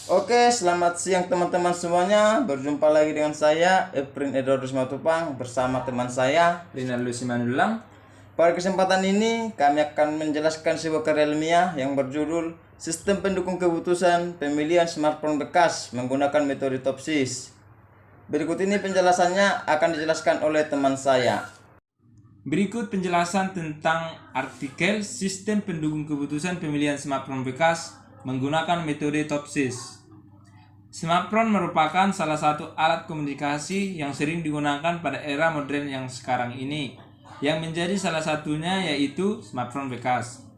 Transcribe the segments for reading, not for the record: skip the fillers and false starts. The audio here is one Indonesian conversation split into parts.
Oke, selamat siang teman-teman semuanya. Berjumpa lagi dengan saya, Efrin Edwardus Matupang, bersama teman saya, Rinaldo Simanulang. Pada kesempatan ini, kami akan menjelaskan sebuah karya ilmiah yang berjudul Sistem Pendukung Keputusan Pemilihan Smartphone Bekas Menggunakan Metode TOPSIS. Berikut ini penjelasannya akan dijelaskan oleh teman saya. Berikut penjelasan tentang artikel Sistem Pendukung Keputusan Pemilihan Smartphone Bekas menggunakan metode TOPSIS. Smartphone merupakan salah satu alat komunikasi yang sering digunakan pada era modern yang sekarang ini. Yang menjadi salah satunya yaitu smartphone bekas.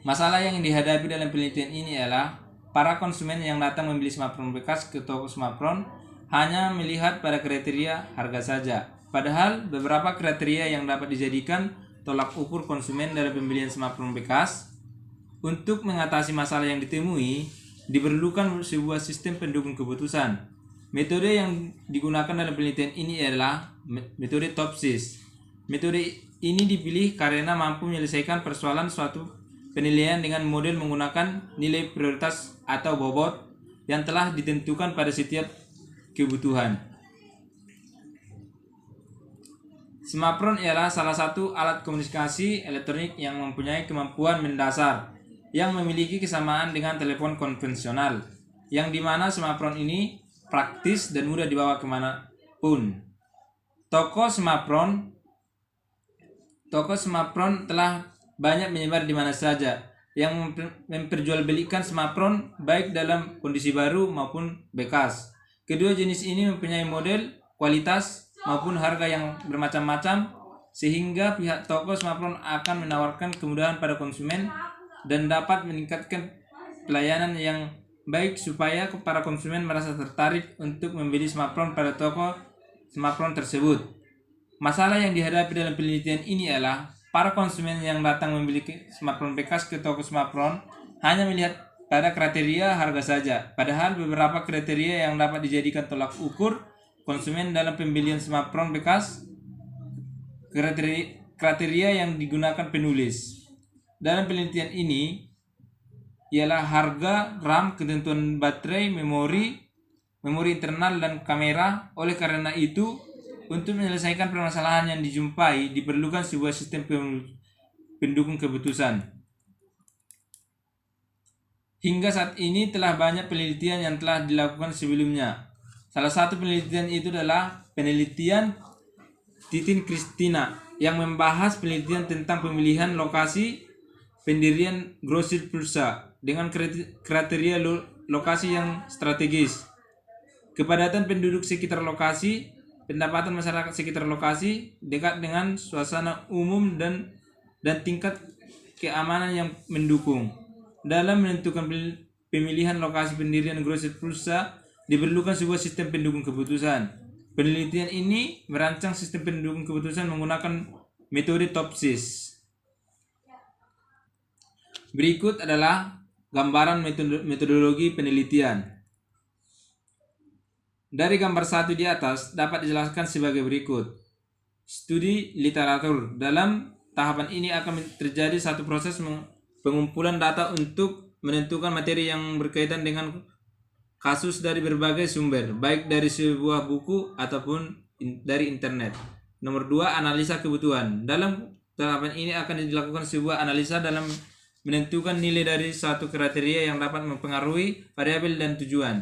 Masalah yang dihadapi dalam penelitian ini adalah para konsumen yang datang membeli smartphone bekas ke toko smartphone hanya melihat pada kriteria harga saja. Padahal beberapa kriteria yang dapat dijadikan tolak ukur konsumen dalam pembelian smartphone bekas. Untuk mengatasi masalah yang ditemui, diperlukan sebuah sistem pendukung keputusan. Metode yang digunakan dalam penelitian ini adalah metode TOPSIS. Metode ini dipilih karena mampu menyelesaikan persoalan suatu penilaian dengan model menggunakan nilai prioritas atau bobot yang telah ditentukan pada setiap kebutuhan. Smartphone ialah salah satu alat komunikasi elektronik yang mempunyai kemampuan mendasar yang memiliki kesamaan dengan telepon konvensional, yang dimana smartphone ini praktis dan mudah dibawa kemanapun. Toko smartphone telah banyak menyebar di mana saja, yang memperjualbelikan smartphone baik dalam kondisi baru maupun bekas. Kedua jenis ini mempunyai model, kualitas, maupun harga yang bermacam-macam, sehingga pihak toko smartphone akan menawarkan kemudahan pada konsumen dan dapat meningkatkan pelayanan yang baik supaya para konsumen merasa tertarik untuk membeli smartphone pada toko smartphone tersebut. Masalah yang dihadapi dalam penelitian ini adalah para konsumen yang datang membeli smartphone bekas ke toko smartphone hanya melihat pada kriteria harga saja, padahal beberapa kriteria yang dapat dijadikan tolak ukur konsumen dalam pembelian smartphone bekas. Kriteria yang digunakan penulis dalam penelitian ini ialah harga, RAM, ketentuan baterai, memori internal, dan kamera. Oleh karena itu, untuk menyelesaikan permasalahan yang dijumpai, diperlukan sebuah sistem pendukung keputusan. Hingga saat ini telah banyak penelitian yang telah dilakukan sebelumnya. Salah satu penelitian itu adalah penelitian Titin Christina yang membahas penelitian tentang pemilihan lokasi pendirian grosir pulsa dengan kriteria lokasi yang strategis, kepadatan penduduk sekitar lokasi, pendapatan masyarakat sekitar lokasi, dekat dengan suasana umum, dan tingkat keamanan yang mendukung. Dalam menentukan pemilihan lokasi pendirian grosir pulsa, diperlukan sebuah sistem pendukung keputusan. Penelitian ini merancang sistem pendukung keputusan menggunakan metode TOPSIS. Berikut adalah gambaran metodologi penelitian. Dari gambar 1 di atas dapat dijelaskan sebagai berikut. Studi literatur. Dalam tahapan ini akan terjadi satu proses pengumpulan data untuk menentukan materi yang berkaitan dengan kasus dari berbagai sumber, baik dari sebuah buku ataupun dari internet. Nomor 2, analisa kebutuhan. Dalam tahapan ini akan dilakukan sebuah analisa dalam menentukan nilai dari satu kriteria yang dapat mempengaruhi variabel dan tujuan.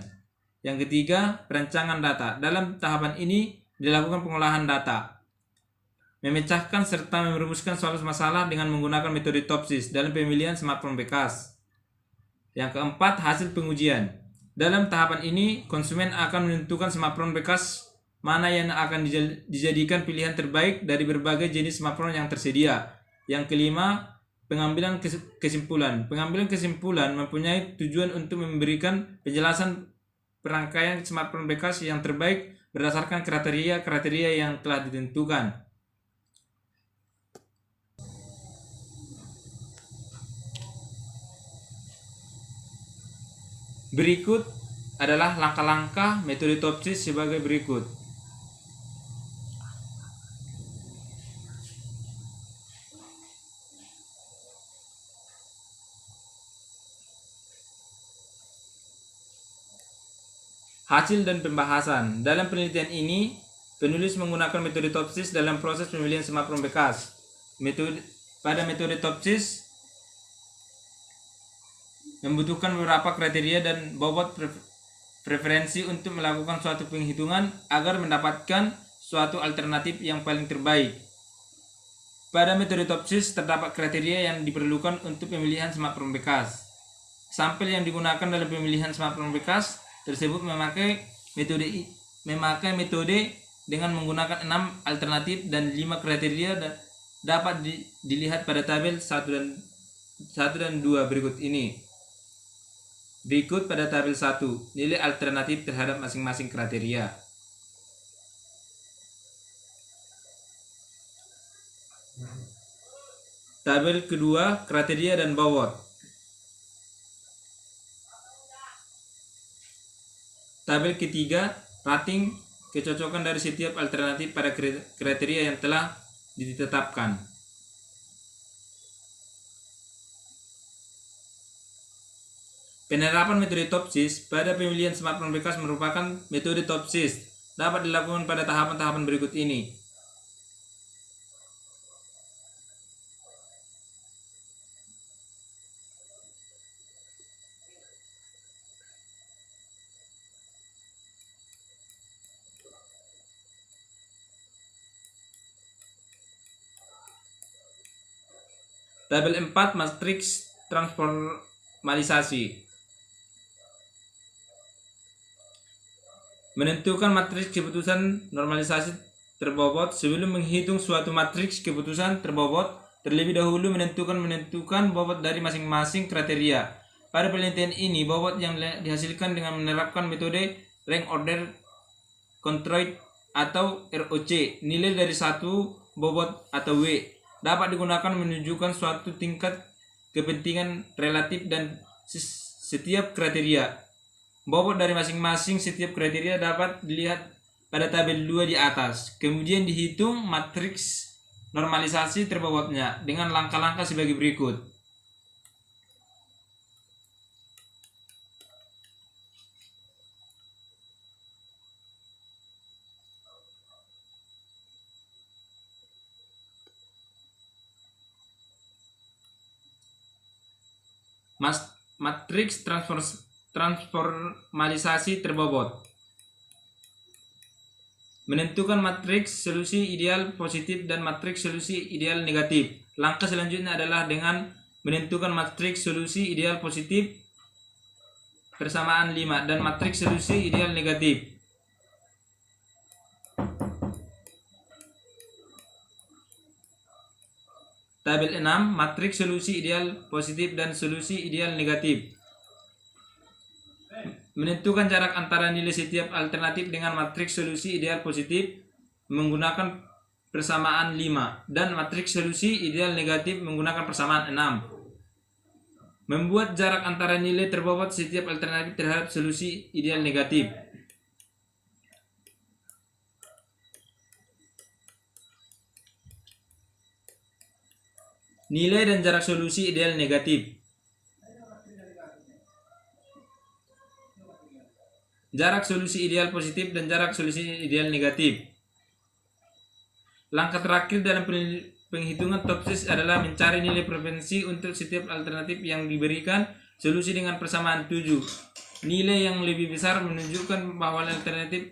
Yang ketiga, perancangan data. Dalam tahapan ini dilakukan pengolahan data, memecahkan serta merumuskan suatu masalah dengan menggunakan metode TOPSIS dalam pemilihan smartphone bekas. Yang keempat, hasil pengujian. Dalam tahapan ini, konsumen akan menentukan smartphone bekas mana yang akan dijadikan pilihan terbaik dari berbagai jenis smartphone yang tersedia. Yang kelima, pengambilan kesimpulan. Pengambilan kesimpulan mempunyai tujuan untuk memberikan penjelasan perangkaian smartphone bekas yang terbaik berdasarkan kriteria yang telah ditentukan. Berikut adalah langkah-langkah metode TOPSIS sebagai berikut. Hasil dan pembahasan. Dalam penelitian ini, penulis menggunakan metode Topsis dalam proses pemilihan smartphone bekas. Pada metode Topsis membutuhkan beberapa kriteria dan bobot preferensi untuk melakukan suatu penghitungan agar mendapatkan suatu alternatif yang paling terbaik. Pada metode Topsis terdapat kriteria yang diperlukan untuk pemilihan smartphone bekas. Sampel yang digunakan dalam pemilihan smartphone bekas tersebut memakai metode dengan menggunakan 6 alternatif dan 5 kriteria dapat dilihat pada tabel 1 dan 2 berikut ini. Berikut pada tabel 1, nilai alternatif terhadap masing-masing kriteria. Tabel kedua, kriteria dan bobot. Tabel ketiga, rating kecocokan dari setiap alternatif pada kriteria yang telah ditetapkan. Penerapan metode Topsis pada pemilihan smartphone bekas merupakan metode Topsis dapat dilakukan pada tahapan-tahapan berikut ini. Tabel 4, matriks transformalisasi. Menentukan matriks keputusan normalisasi terbobot. Sebelum menghitung suatu matriks keputusan terbobot, terlebih dahulu menentukan bobot dari masing-masing kriteria. Pada penelitian ini, bobot yang dihasilkan dengan menerapkan metode rank order controlled atau ROC, nilai dari satu bobot atau W, dapat digunakan menunjukkan suatu tingkat kepentingan relatif dan setiap kriteria. Bobot dari masing-masing setiap kriteria dapat dilihat pada tabel 2 di atas. Kemudian dihitung matriks normalisasi terbobotnya dengan langkah-langkah sebagai berikut. Matriks transformalisasi terbobot. Menentukan matriks solusi ideal positif dan matriks solusi ideal negatif. Langkah selanjutnya adalah dengan menentukan matriks solusi ideal positif persamaan 5 dan matriks solusi ideal negatif. Tabel 6, matriks solusi ideal positif dan solusi ideal negatif. Menentukan jarak antara nilai setiap alternatif dengan matriks solusi ideal positif menggunakan persamaan 5 dan matriks solusi ideal negatif menggunakan persamaan 6. Membuat jarak antara nilai terbobot setiap alternatif terhadap solusi ideal negatif. Nilai dan jarak solusi ideal negatif. Jarak solusi ideal positif dan jarak solusi ideal negatif. Langkah terakhir dalam penghitungan Topsis adalah mencari nilai preferensi untuk setiap alternatif yang diberikan solusi dengan persamaan 7. Nilai yang lebih besar menunjukkan bahwa alternatif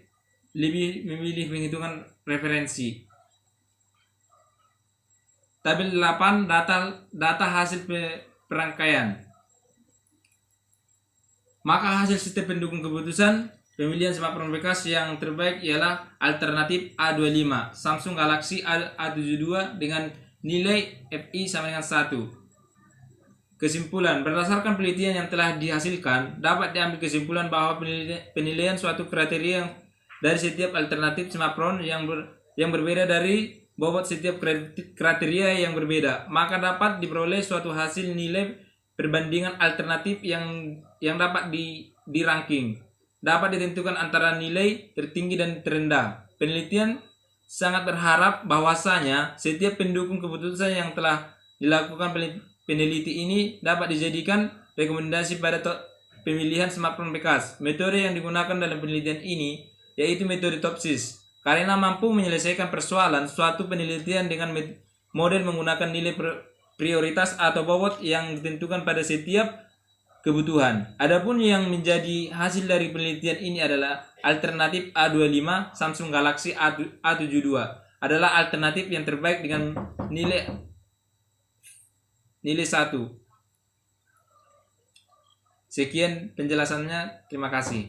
lebih memilih penghitungan preferensi. Tabel 8, data hasil perangkaian. Maka hasil sistem pendukung keputusan pemilihan smartphone bekas yang terbaik ialah alternatif A25 Samsung Galaxy A72 dengan nilai FI sama dengan 1. Kesimpulan, berdasarkan penelitian yang telah dihasilkan, dapat diambil kesimpulan bahwa penilaian suatu kriteria dari setiap alternatif smartphone yang berbeda dari bobot setiap kriteria yang berbeda, maka dapat diperoleh suatu hasil nilai perbandingan alternatif yang dapat di-ranking. Dapat ditentukan antara nilai tertinggi dan terendah. Penelitian sangat berharap bahwasanya setiap pendukung keputusan yang telah dilakukan peneliti ini dapat dijadikan rekomendasi pada pemilihan smartphone bekas. Metode yang digunakan dalam penelitian ini yaitu metode TOPSIS, karena mampu menyelesaikan persoalan suatu penelitian dengan model menggunakan nilai prioritas atau bobot yang ditentukan pada setiap kebutuhan. Adapun yang menjadi hasil dari penelitian ini adalah alternatif A25 Samsung Galaxy A72 adalah alternatif yang terbaik dengan nilai 1. Sekian penjelasannya, terima kasih.